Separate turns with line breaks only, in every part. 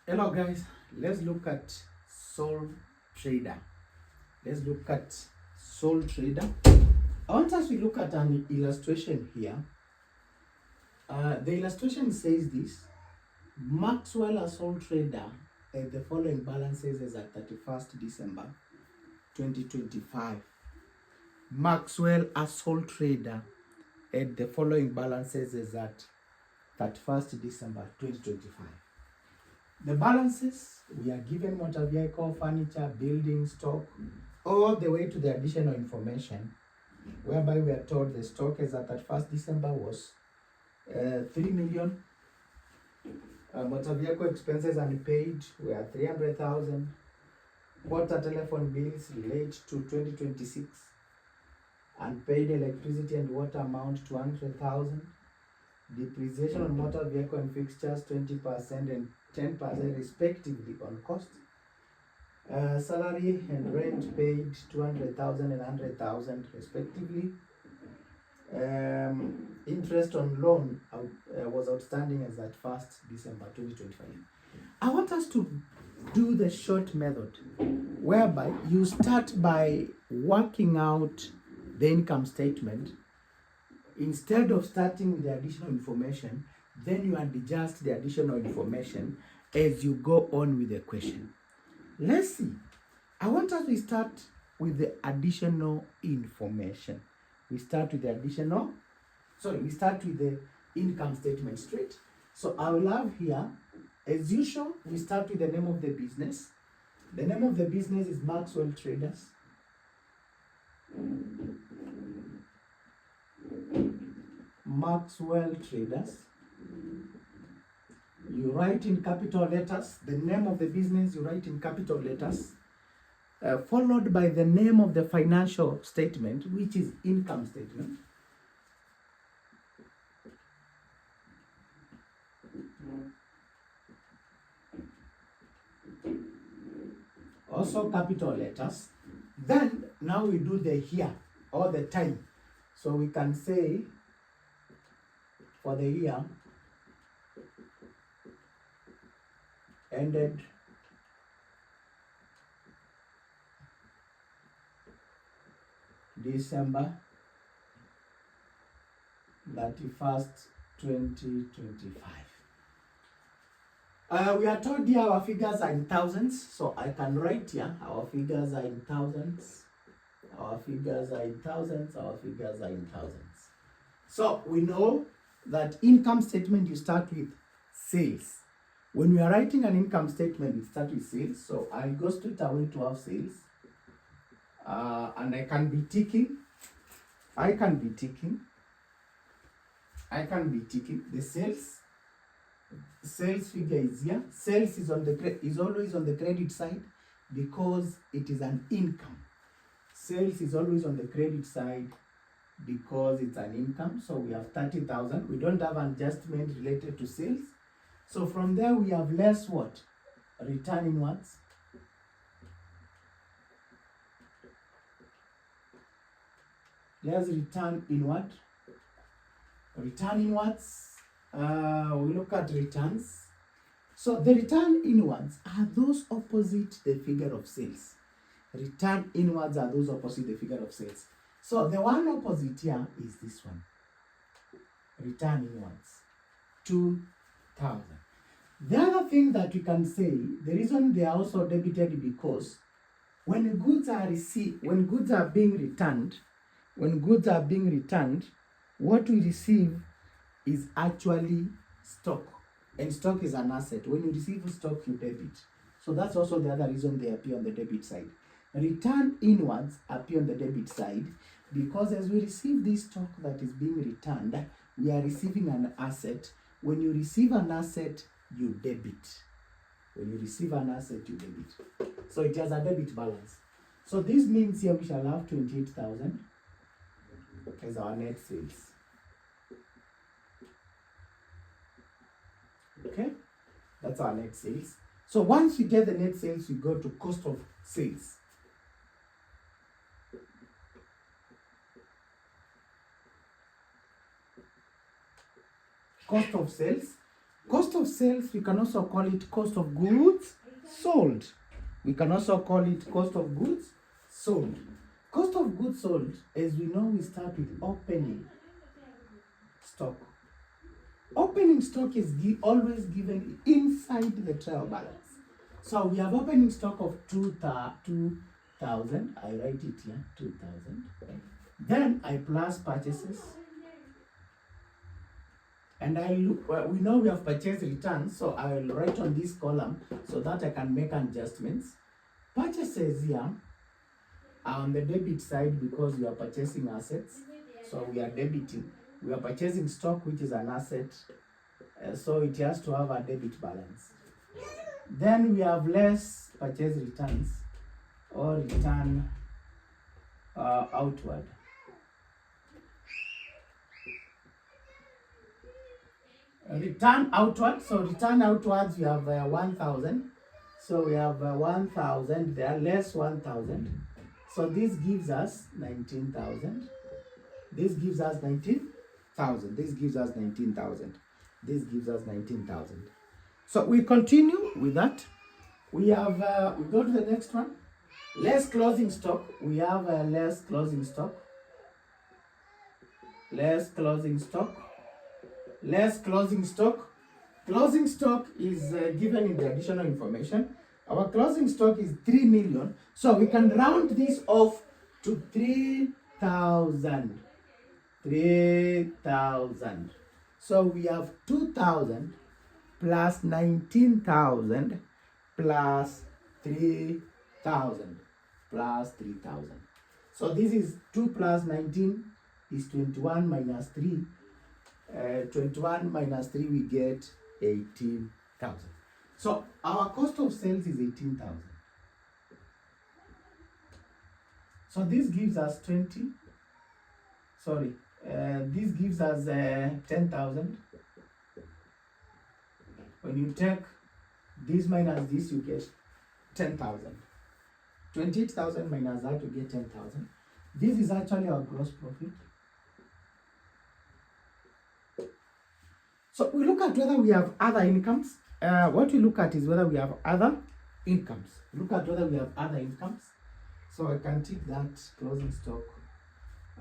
Hello guys, let's look at Sole Trader. Let's look at Sole Trader. I want us to look at an illustration here. The illustration says this: Maxwell as Sole Trader at the following balances as at 31st December 2025. Maxwell as Sole Trader at the following balances as at 31st December 2025. The balances, we are given motor vehicle, furniture, building, stock, all the way to the additional information, whereby we are told the stock as at 1st December was 3 million. Motor vehicle expenses unpaid were 300,000. Water telephone bills relate to 2026. Unpaid electricity and water amount 200,000. Depreciation on motor vehicle and fixtures 20% and 10% respectively on cost. Salary and rent paid 200,000 and 100,000 respectively. Interest on loan was outstanding as at 1st December 2025. I want us to do the short method, whereby you start by working out the income statement. Instead of starting with the additional information, then you adjust the additional information as you go on with the question. Let's see. I want us to start with the additional information. We start with the income statement straight. So I will have here, as usual, we start with the name of the business. The name of the business is Maxwell Traders. Maxwell Traders. You write in capital letters. The name of the business you write in capital letters, followed by the name of the financial statement, which is income statement. Also capital letters. Then now we do the year or the time. So we can say for the year ended December 31st, 2025. We are told here our figures are in thousands, so I can write here our figures are in thousands. Our figures are in thousands. Our figures are in thousands. So we know that income statement you start with sales. When we are writing an income statement, we start with sales. So I'll go straight away to have sales. And I can be ticking. The sales figure is here. Sales is always on the credit side because it is an income. Sales is always on the credit side because it's an income. So we have 30,000. We don't have an adjustment related to sales. So from there we have less what? Return inwards. There's return inward. Return inwards. We look at returns. So the return inwards are those opposite the figure of sales. Return inwards are those opposite the figure of sales. So the one opposite here is this one. Return inwards. 2,000. The other thing that we can say, the reason they are also debited because when goods are being returned, what we receive is actually stock. And stock is an asset. When you receive stock, you debit. So that's also the other reason they appear on the debit side. Return inwards appear on the debit side because as we receive this stock that is being returned, we are receiving an asset. When you receive an asset, you debit. So it has a debit balance. So this means here we shall have 28,000 as our net sales. Okay, that's our net sales. So once you get the net sales, you go to cost of sales. Cost of sales. Cost of sales, we can also call it cost of goods sold. We can also call it cost of goods sold. Cost of goods sold, as we know, we start with opening stock. Opening stock is always given inside the trial balance. So we have opening stock of 2,000. I write it here, 2,000. Then I plus purchases. And we know we have purchase returns, so I will write on this column so that I can make adjustments. Purchases here are on the debit side because we are purchasing assets. So we are debiting. We are purchasing stock, which is an asset. So it has to have a debit balance. Then we have less purchase returns or return outward. Return outward. So return outwards, we have 1,000. So we have 1,000 there, less 1,000. So this gives us 19,000. This gives us 19,000. This gives us 19,000. This gives us 19,000. So we continue with that. We have, we go to the next one. Less closing stock. We have less closing stock. Less closing stock. Less closing stock. Closing stock is given in the additional information. Our closing stock is 3 million. So we can round this off to 3,000. 3,000. So we have 2,000 plus 19,000 plus 3,000 plus 3,000. So this is 2 plus 19 is 21 minus 3. 21 minus 3, we get 18,000. So our cost of sales is 18,000. So this gives us 20. Sorry, this gives us 10,000. When you take this minus this, you get 10,000. 28,000 minus that, you get 10,000. This is actually our gross profit. So we look at whether we have other incomes. What we look at is whether we have other incomes. Look at whether we have other incomes. So I can tick that closing stock.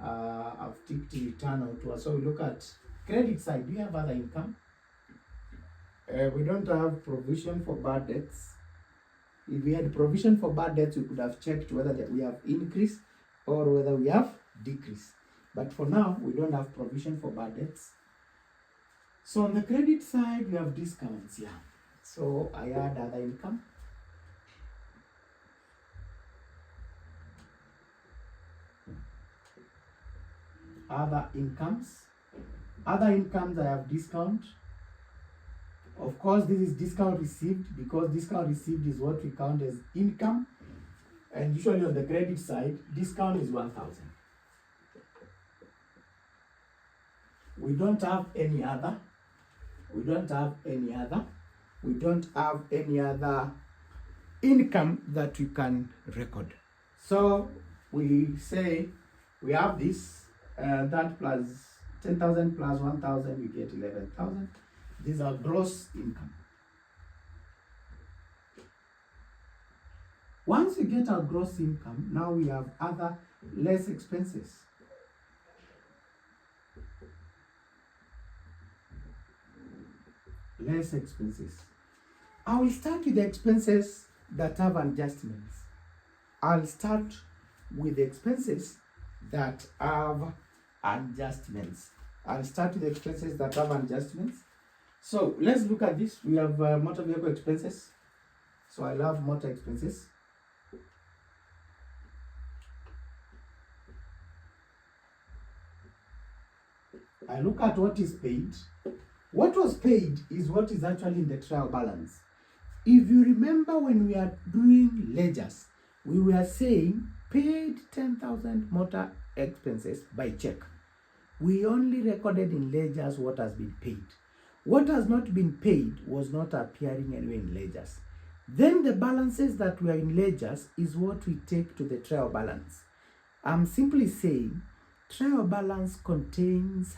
I've ticked return outward. So we look at credit side. Do you have other income? We don't have provision for bad debts. If we had provision for bad debts, we could have checked whether we have increase or whether we have decrease. But for now, we don't have provision for bad debts. So on the credit side, we have discounts here. So I add other income. Other incomes. Other incomes, I have discount. Of course, this is discount received because discount received is what we count as income. And usually on the credit side, discount is 1,000. We don't have any other. We don't have any other. We don't have any other income that we can record. So we say we have this, that plus 10,000 plus 1,000, we get 11,000. These are gross income. Once we get our gross income, now we have other less expenses. Less expenses. I will start with the expenses that have adjustments. I'll start with the expenses that have adjustments. I'll start with the expenses that have adjustments. So let's look at this. We have motor vehicle expenses. So I'll have motor expenses. I look at what is paid. What was paid is what is actually in the trial balance. If you remember when we are doing ledgers, we were saying paid 10,000 motor expenses by check. We only recorded in ledgers what has been paid. What has not been paid was not appearing anywhere in ledgers. Then the balances that were in ledgers is what we take to the trial balance. I'm simply saying trial balance contains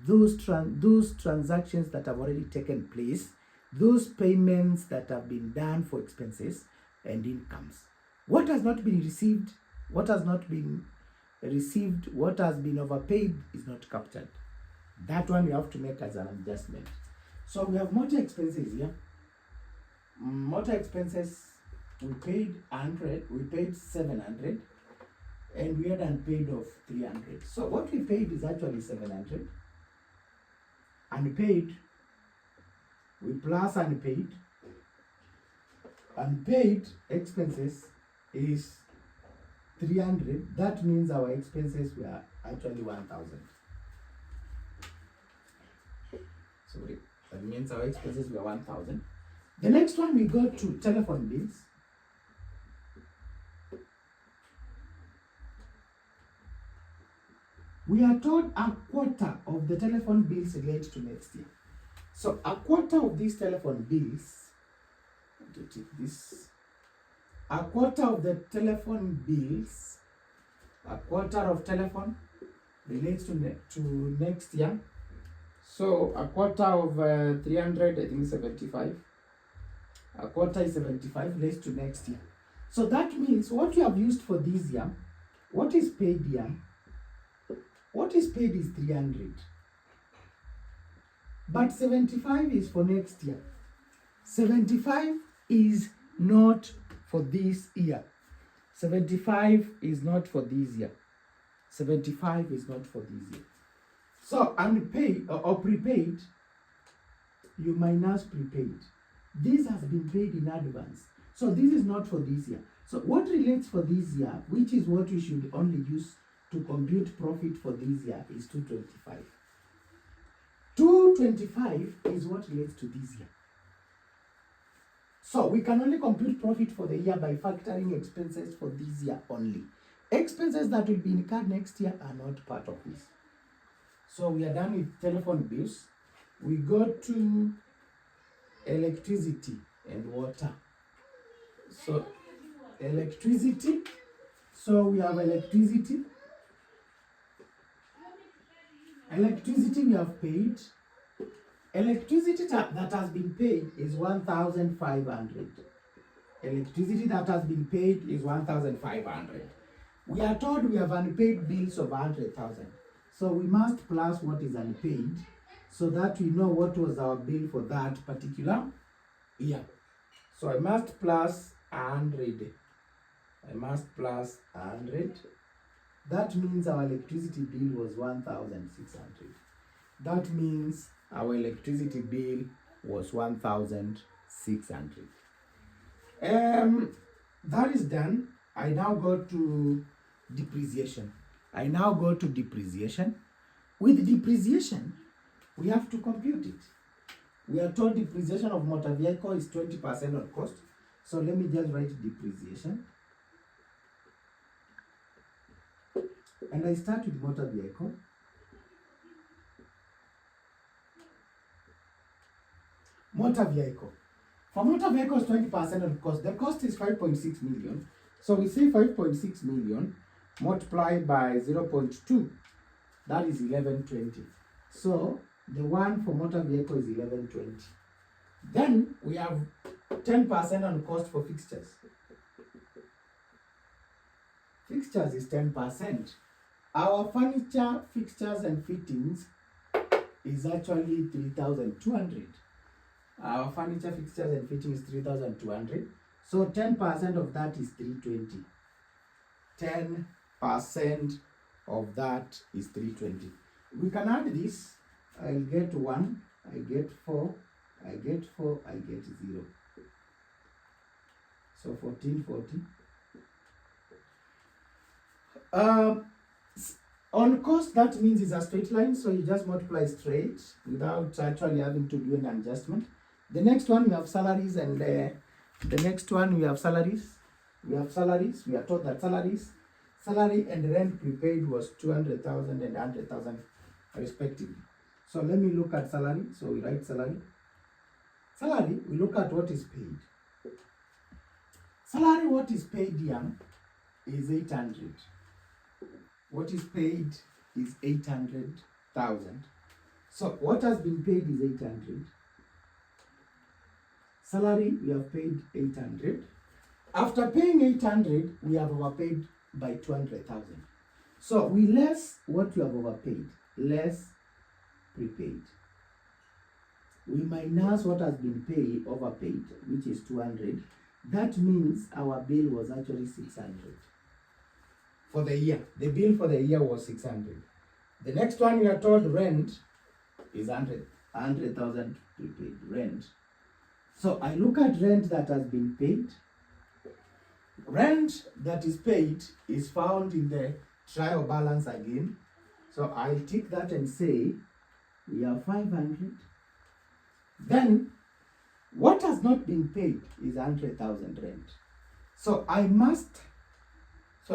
those transactions that have already taken place, those payments that have been done for expenses and incomes. What has not been received, what has not been received, what has been overpaid is not captured. That one you have to make as an adjustment. So we have motor expenses here. Motor expenses, we paid 100, we paid 700, and we had unpaid of 300. So what we paid is actually 700. Unpaid, we plus unpaid. Unpaid expenses is 300. That means our expenses were actually 1,000. Sorry, that means our expenses were 1,000. The next one, we go to telephone bills. We are told a quarter of the telephone bills relate to next year. So a quarter of these telephone bills, a quarter of the telephone bills, a quarter of telephone relates to next year. So a quarter of 300, I think 75. A quarter is 75, relates to next year. So that means what you have used for this year, what is paid here, what is paid is 300. But 75 is for next year. 75 is not for this year. 75 is not for this year. 75 is not for this year. So unpaid or prepaid, you minus prepaid. This has been paid in advance. So this is not for this year. So what relates for this year, which is what we should only use to compute profit for this year, is 225. 225 is what relates to this year. So we can only compute profit for the year by factoring expenses for this year only. Expenses that will be incurred next year are not part of this. So we are done with telephone bills. We go to electricity and water. So electricity. So we have electricity. Electricity we have paid. Electricity that has been paid is 1,500. Electricity that has been paid is 1,500. We are told we have unpaid bills of 100,000. So we must plus what is unpaid so that we know what was our bill for that particular year. So I must plus 100. I must plus 100. That means our electricity bill was 1,600. That means our electricity bill was 1,600. That is done. I now go to depreciation. With depreciation, we have to compute it. We are told depreciation of motor vehicle is 20% on cost. So let me just write depreciation. And I start with motor vehicle. Motor vehicle. For motor vehicles, 20% on cost. The cost is 5.6 million. So we say 5.6 million multiplied by 0.2. That is 1120. So the one for motor vehicle is 1120. Then we have 10% on cost for fixtures. Fixtures is 10%. Our furniture, fixtures and fittings is actually 3,200. Our furniture, fixtures and fittings is 3,200. So 10% of that is 320. 10% of that is 320. We can add this. I'll get 1, I get 4, I get 4, I get 0. So 1440. On cost, that means it's a straight line, so you just multiply straight without actually having to do an adjustment. The next one we have salaries, and the next one we have salaries. We are told that salary and rent prepaid was 200,000 and 100,000 respectively. So let me look at salary. So we write salary. Salary, we look at what is paid. Salary, what is paid here is 800. What is paid is 800,000. So what has been paid is 800. Salary, we have paid 800. After paying 800, we have overpaid by 200,000. So we less what we have overpaid, less prepaid. We minus what has been paid, overpaid, which is 200. That means our bill was actually 600 for the year. The bill for the year was 600. The next one we are told rent is 100,000 prepaid rent. So I look at rent that has been paid. Rent that is paid is found in the trial balance again. So I'll tick that and say we have 500. Then what has not been paid is 100,000 rent. So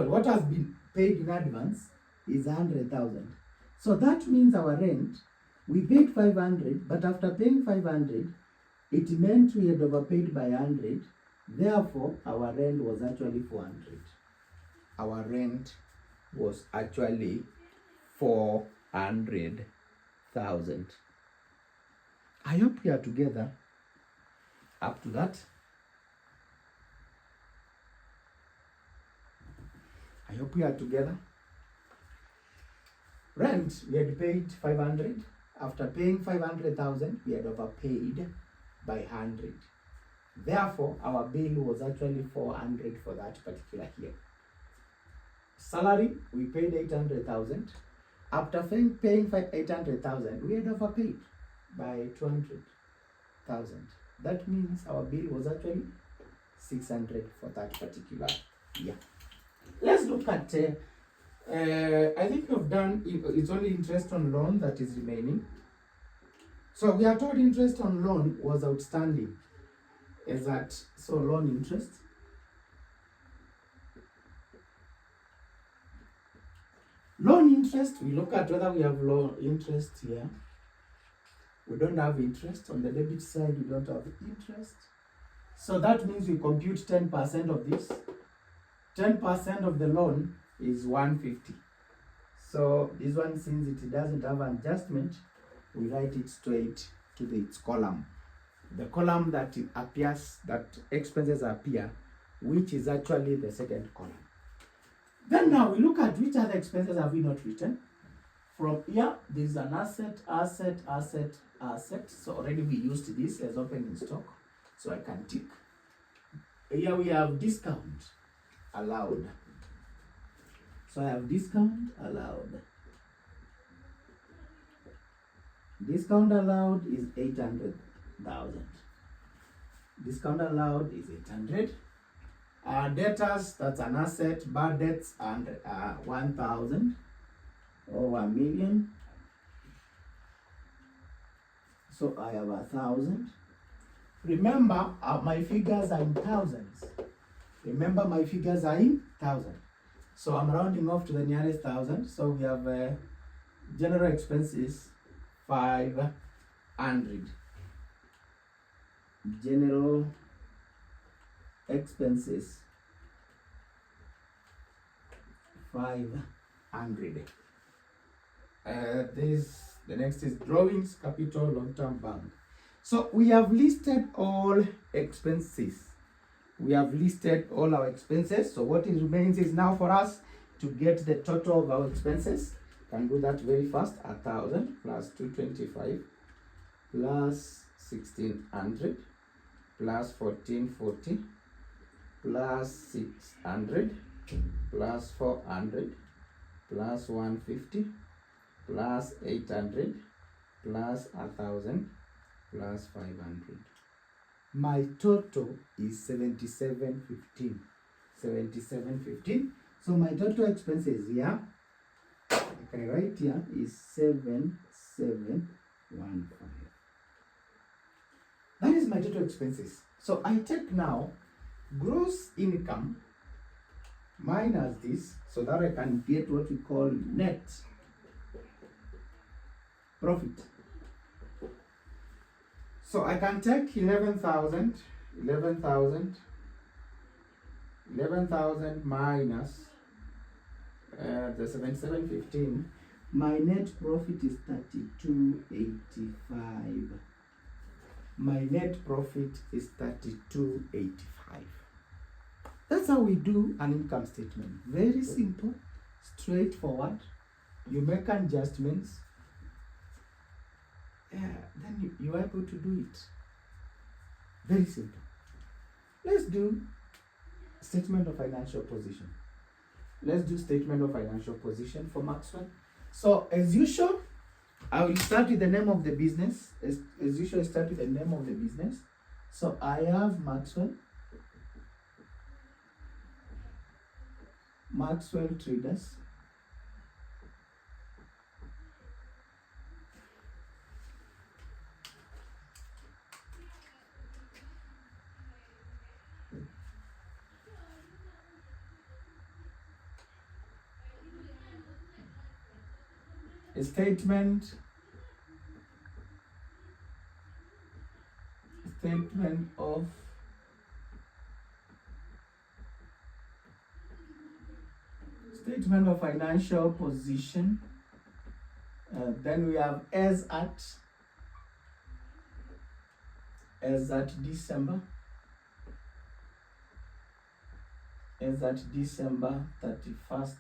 what has been paid in advance is 100,000. So that means our rent, we paid 500, but after paying 500, it meant we had overpaid by 100. Therefore, our rent was actually 400. Our rent was actually 400,000. I hope we are together up to that. I hope we are together. Rent, we had paid 500. After paying 500,000, we had overpaid by 100. Therefore, our bill was actually 400 for that particular year. Salary, we paid 800,000. After paying 800,000, we had overpaid by 200,000. That means our bill was actually 600 for that particular year. Let's look at, I think we've done, it's only interest on loan that is remaining. So we are told interest on loan was outstanding. Is that, so loan interest. Loan interest, we look at whether we have loan interest here. We don't have interest. On the debit side, we don't have interest. So that means we compute 10% of this. 10% of the loan is 150. So this one, since it doesn't have an adjustment, we write it straight to its column. The column that appears, that expenses appear, which is actually the second column. Then now we look at which other expenses have we not written. From here, there is an asset. So already we used this as opening stock. So I can tick. Here we have discount allowed. So I have discount allowed. Discount allowed is 800,000. Discount allowed is 800. Debtors, that's an asset. Bad debts and 1,000 or 1 million. So I have 1,000. Remember, my figures are in thousands. So I'm rounding off to the nearest thousand. So we have general expenses 500. General expenses 500. The next is drawings, capital, long-term bank. So we have listed all expenses. We have listed all our expenses. So what it remains is now for us to get the total of our expenses. Can do that very fast. 1,000 plus 225 plus 1,600 plus 1,440 plus 600 plus 400 plus 150 plus 800 plus 1,000 plus 500. My total is 7715. 7715. So my total expenses here, I can write here, is 7715. That is my total expenses. So I take now gross income minus this, so that I can get what we call net profit. So I can take 11,000 minus the 7715. My net profit is 32.85. My net profit is 32.85. That's how we do an income statement. Very simple, straightforward. You make adjustments. Then you are able to do it. Very simple. Let's do statement of financial position. Let's do statement of financial position for Maxwell. So as usual, I will start with the name of the business. As usual, I start with the name of the business. So I have Maxwell Traders. A statement of financial position. Then we have as at December 31st,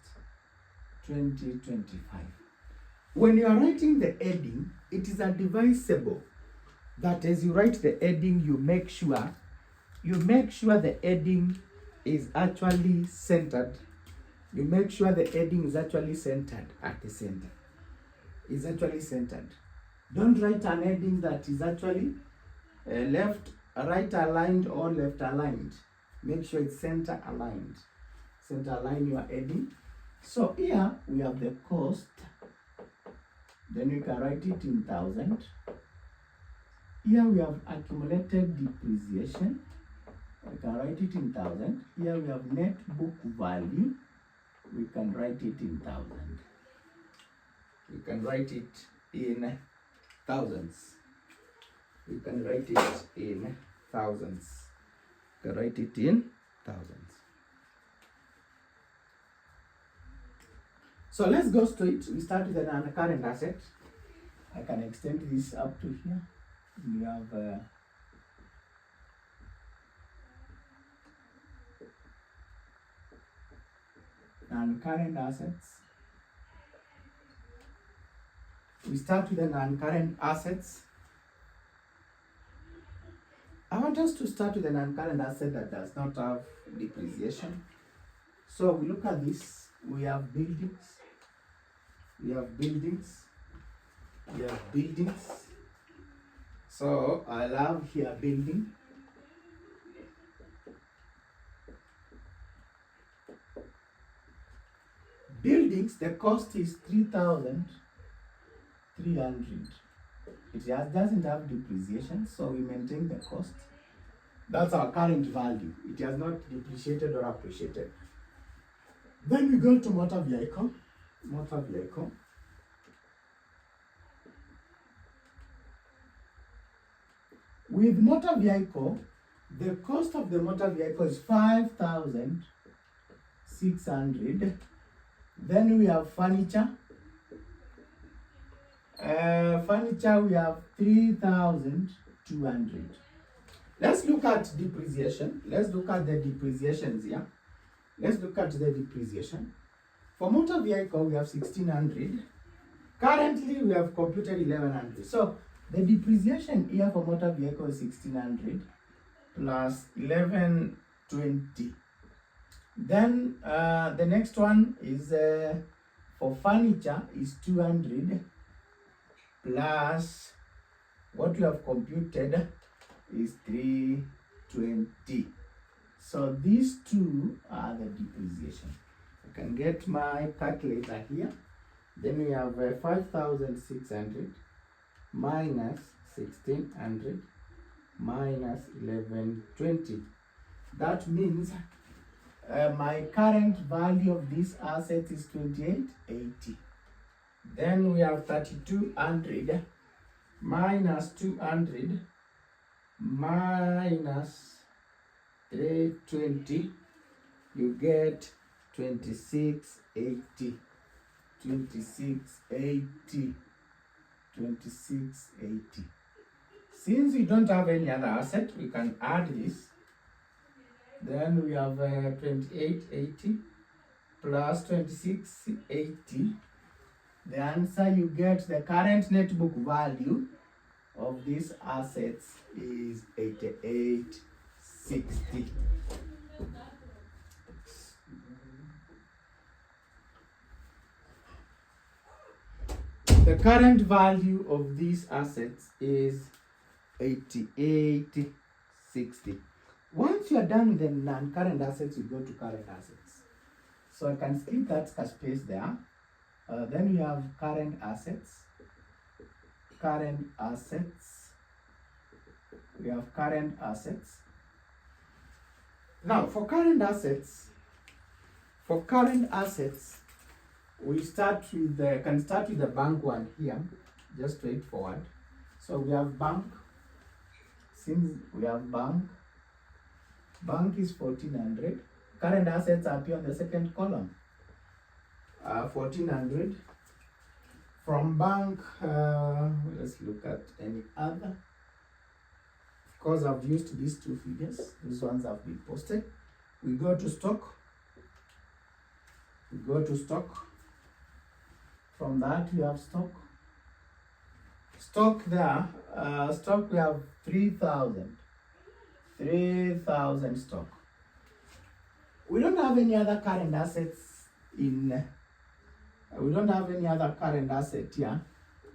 2025. When you are writing the heading, it is advisable that as you write the heading, you make sure the heading is actually centered. You make sure the heading is actually centered at the center. Is actually centered. Don't write an heading that is actually right aligned or left aligned. Make sure it's center aligned. Center align your heading. So here we have the cost. Then you can write it in thousand. Here we have accumulated depreciation. We can write it in thousand. Here we have net book value. We can write it in thousand. We can write it in thousands. We can write it in thousands. We can write it in thousands. So let's go straight. We start with an current asset. I can extend this up to here. We have non-current assets. We start with the non-current assets. I want us to start with a non-current asset that does not have depreciation. So we look at this. We have buildings. So I'll have here building. Buildings, the cost is 3,300. It doesn't have depreciation, so we maintain the cost. That's our current value. It has not depreciated or appreciated. Then we go to motor vehicle. With motor vehicle, the cost of the motor vehicle is 5,600. Then we have furniture. We have 3,200. Let's look at depreciation. Let's look at the depreciations here. Let's look at the depreciation. For motor vehicle, we have 1,600. Currently, we have computed 1,100. So the depreciation here for motor vehicle is 1,600 plus 1,120. Then the next one is for furniture is 200 plus what we have computed is 320. So these two are the depreciation. I can get my calculator here. Then we have 5,600 minus 1,600 minus 1,120. That means my current value of this asset is 2880. Then we have 3,200 minus 200 minus 320. You get 2680. 2680. 2680. Since we don't have any other asset, we can add this. Then we have 2880 plus 2680. The answer you get, the current net book value of these assets is 8860. The current value of these assets is 8860. Once you are done with the non-current assets, you go to current assets. So I can skip that space there. Then we have current assets. Current assets. We have current assets. Now, for current assets, we start with can start with the bank one here, just straightforward. So we have bank. Since we have bank is 1400. Current assets appear on the second column. 1400. From bank, let's look at any other. Of course, I've used these two figures. These ones have been posted. We go to stock. From that, we have stock. Stock there, stock we have 3000. 3000 stock. We don't have any other current assets here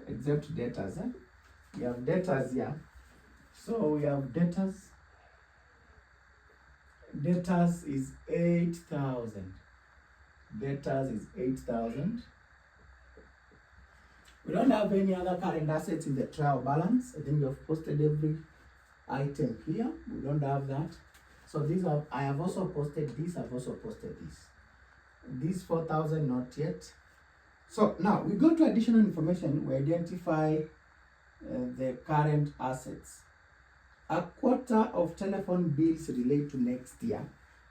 except debtors. We have debtors here. So we have debtors. Debtors is 8000. Debtors is 8000. We don't have any other current assets in the trial balance. I think we have posted every item here. We don't have that. So these are, I have also posted this, I've also posted this. This 4000 not yet. So now we go to additional information. We identify the current assets. A quarter of telephone bills relate to next year,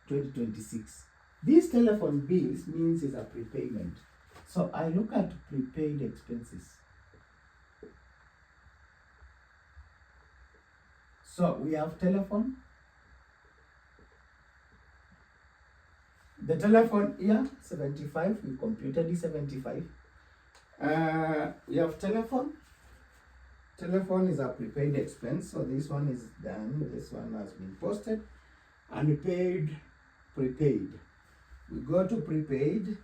2026. These telephone bills means is a prepayment. So I look at prepaid expenses. So we have telephone. The telephone here, 75. We computed the 75. We have telephone. Telephone is a prepaid expense. So this one is done. This one has been posted. And paid, prepaid. We go to prepaid.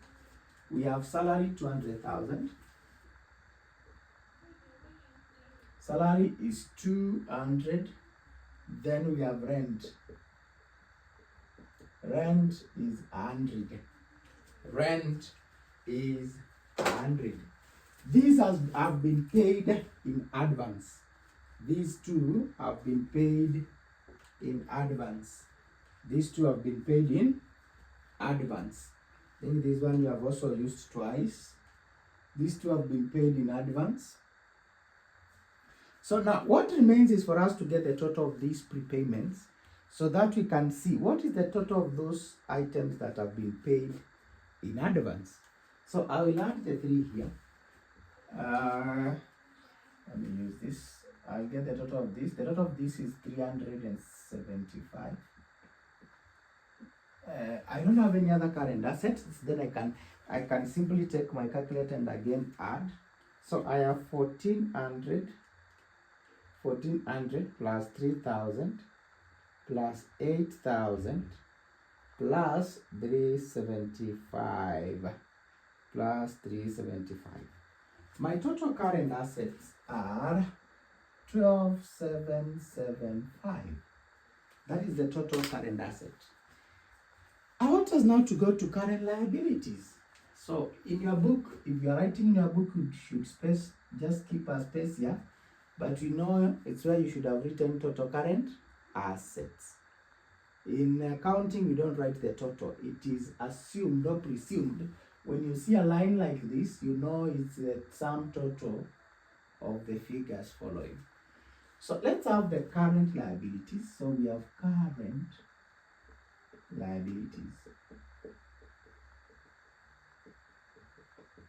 We have salary 200,000. Salary is 200. Then we have rent. Rent is 100. Rent is 100. These have been paid in advance. These two have been paid in advance. These two have been paid in advance. I think this one you have also used twice. These two have been paid in advance. So now what remains is for us to get the total of these prepayments so that we can see what is the total of those items that have been paid in advance. So I will add the 3 here. Let me use this. I'll get the total of this. The total of this is 375. I don't have any other current assets. Then I can simply take my calculator and again add. So I have 1400 plus 3000 plus 8000 plus 375 plus 375. My total current assets are 12775. That is the total current asset. I want us now to go to current liabilities. So in your book, if you are writing in your book, you should just keep a space here. But you know it's where you should have written total current assets. In accounting, we don't write the total. It is assumed or presumed. When you see a line like this, you know it's the sum total of the figures following. So let's have the current liabilities. So we have current liabilities.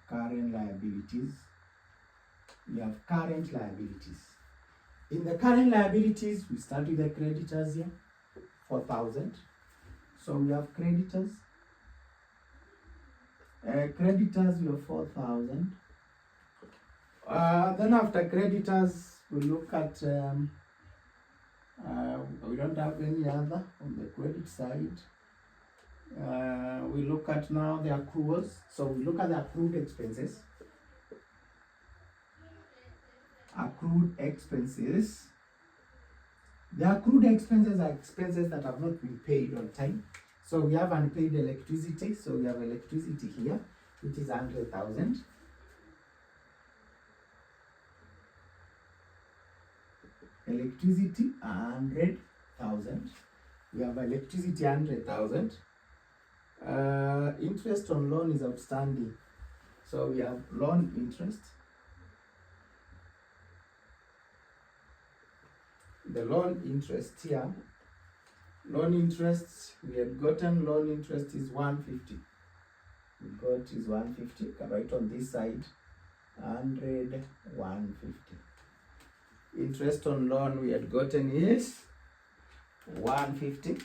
current liabilities. We have current liabilities. In the current liabilities, we start with the creditors here, 4,000. So we have creditors. Creditors, we have 4,000. Then after creditors, we look at, we don't have any other on the credit side. We look at now the accruals. So we look at the accrued expenses. Accrued expenses. The accrued expenses are expenses that have not been paid on time. So we have unpaid electricity. So we have electricity here, which is 100,000. Electricity 100,000. We have electricity 100,000. Interest on loan is outstanding. So we have loan interest. The loan interest here. Loan interest, we had gotten loan interest is 150. We got is 150. Can write on this side 100, 150. Interest on loan we had gotten is 150.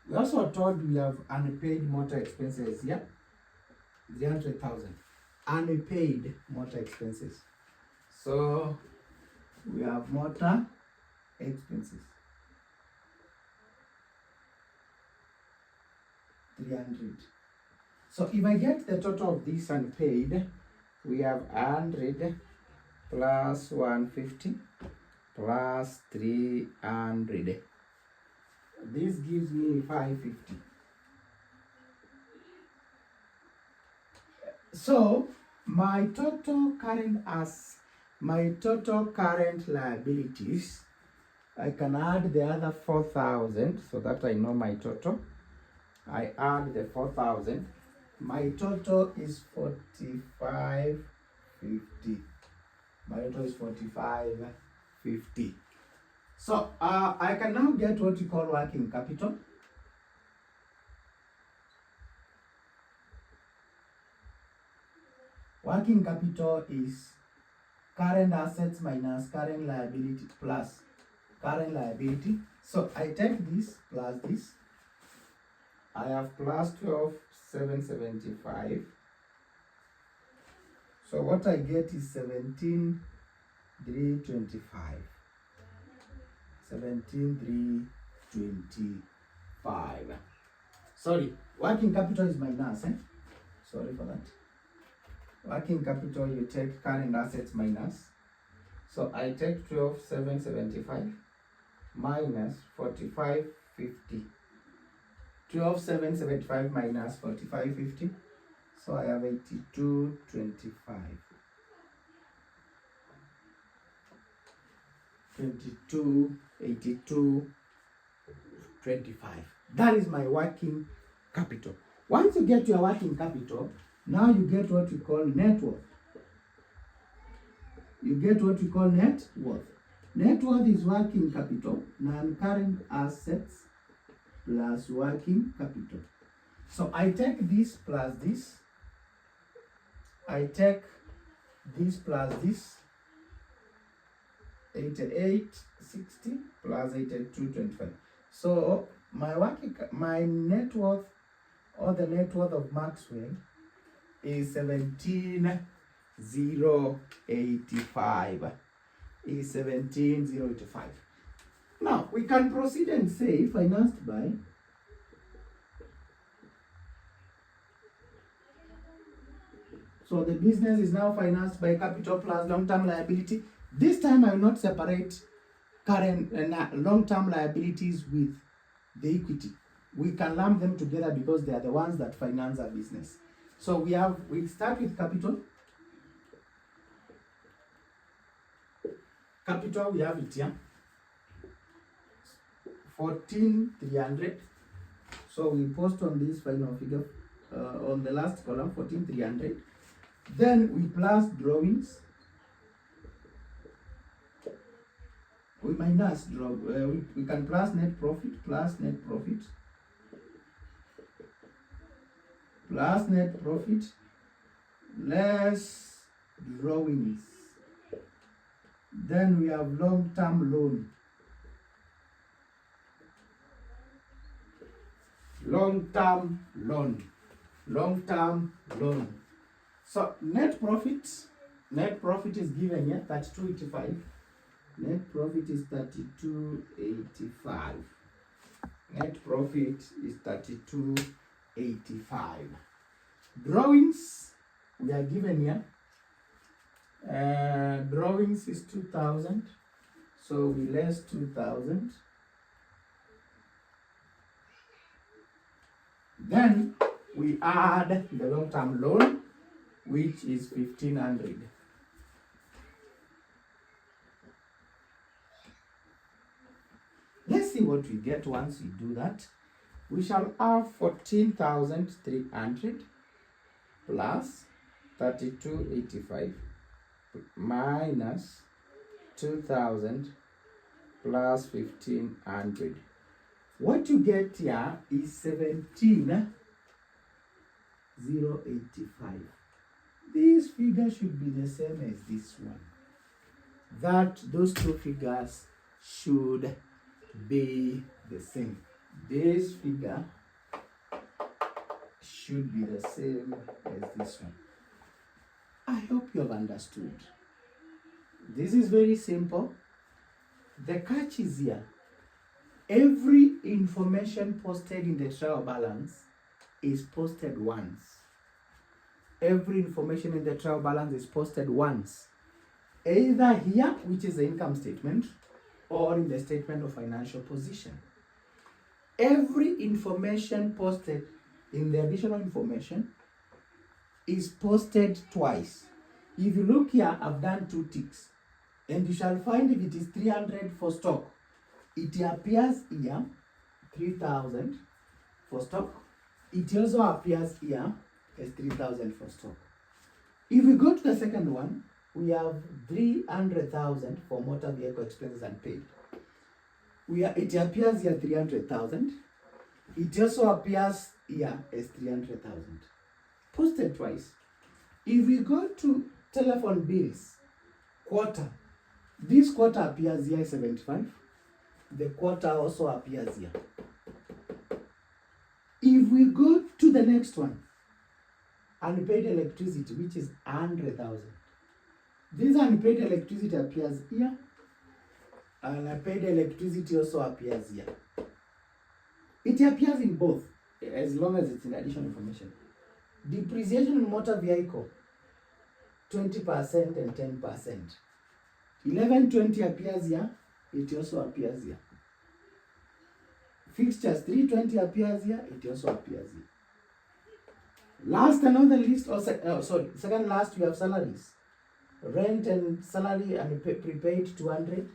We also told we have unpaid motor expenses here, 300,000. Unpaid motor expenses. So we have motor expenses, 300. So if I get the total of this unpaid, we have 100 plus 150 plus 300. This gives me 550. So my total current liabilities, I can add the other 4,000 so that I know my total. I add the 4,000. My total is 4550. My total is 4550. So I can now get what you call working capital. Working capital is current assets minus current liability plus current liability. So I take this plus this. I have plus 12,775. So what I get is 17,325. 17,325. Sorry, working capital is minus. Sorry for that. Working capital, you take current assets minus. So I take 12,775 minus 4550. 12,775 minus 4550. So I have 8225. 8225. That is my working capital. Once you get your working capital, now you get what we call net worth. You get what we call net worth. Net worth is working capital, non-current assets plus working capital. So I take this plus this. I take this plus this. 8860 plus 8225. So my net worth, or the net worth of Maxwell, is 17,085. Is 17,085. Now we can proceed and say financed by so the business is now financed by capital plus long-term liability. This time I will not separate current and long-term liabilities with the equity. We can lump them together because they are the ones that finance our business. So we start with capital. Capital, we have it here. 14,300. So we post on this final figure on the last column, 14,300. Then we plus drawings. We minus draw. We can plus net profit, plus net profit, plus net profit, less drawings. Then we have long-term loan. Long-term loan. Long-term loan. So net profit is given here 32.85. Net profit is 32.85. Net profit is 32.85. Drawings we are given here. Drawings is 2,000. So we less 2,000. Then we add the long-term loan, which is 1,500. Let's see what we get once we do that. We shall have 14,300 plus 32.85 minus 2,000 plus 1,500. What you get here is 17,085. This figure should be the same as this one. Those two figures should be the same. This figure should be the same as this one. I hope you have understood. This is very simple. The catch is here. Every information posted in the trial balance is posted once. Every information in the trial balance is posted once. Either here, which is the income statement, or in the statement of financial position. Every information posted in the additional information is posted twice. If you look here, I've done 2 ticks. And you shall find if it is 300 for stock, it appears here 3,000 for stock. It also appears here as 3,000 for stock. If we go to the second one, we have 300,000 for motor vehicle expenses unpaid. It appears here 300,000. It also appears here as 300,000. Posted twice. If we go to telephone bills, quarter, this quarter appears here 75. The quarter also appears here. If we go to the next one, unpaid electricity, which is 100,000. This unpaid electricity appears here. And unpaid electricity also appears here. It appears in both, as long as it's in additional information. Depreciation in motor vehicle, 20% and 10%. 1120 appears here. It also appears here. Fixtures 320 appears here. It also appears here. Last and on the list, second last, we have salaries. Rent and salary and prepaid 200.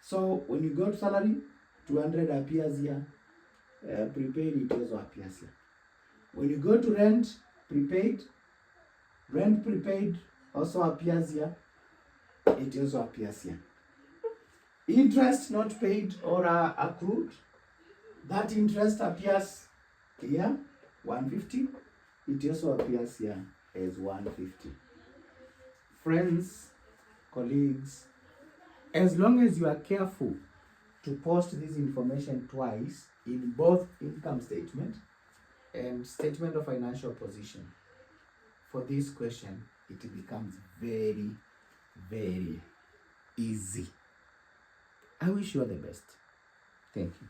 So when you go to salary, 200 appears here. Prepaid, it also appears here. When you go to rent prepaid also appears here. It also appears here. Interest not paid or accrued, that interest appears here, 150. It also appears here as 150. Friends, colleagues, as long as you are careful to post this information twice in both income statement and statement of financial position, for this question, it becomes very, very easy. I wish you all the best. Thank you.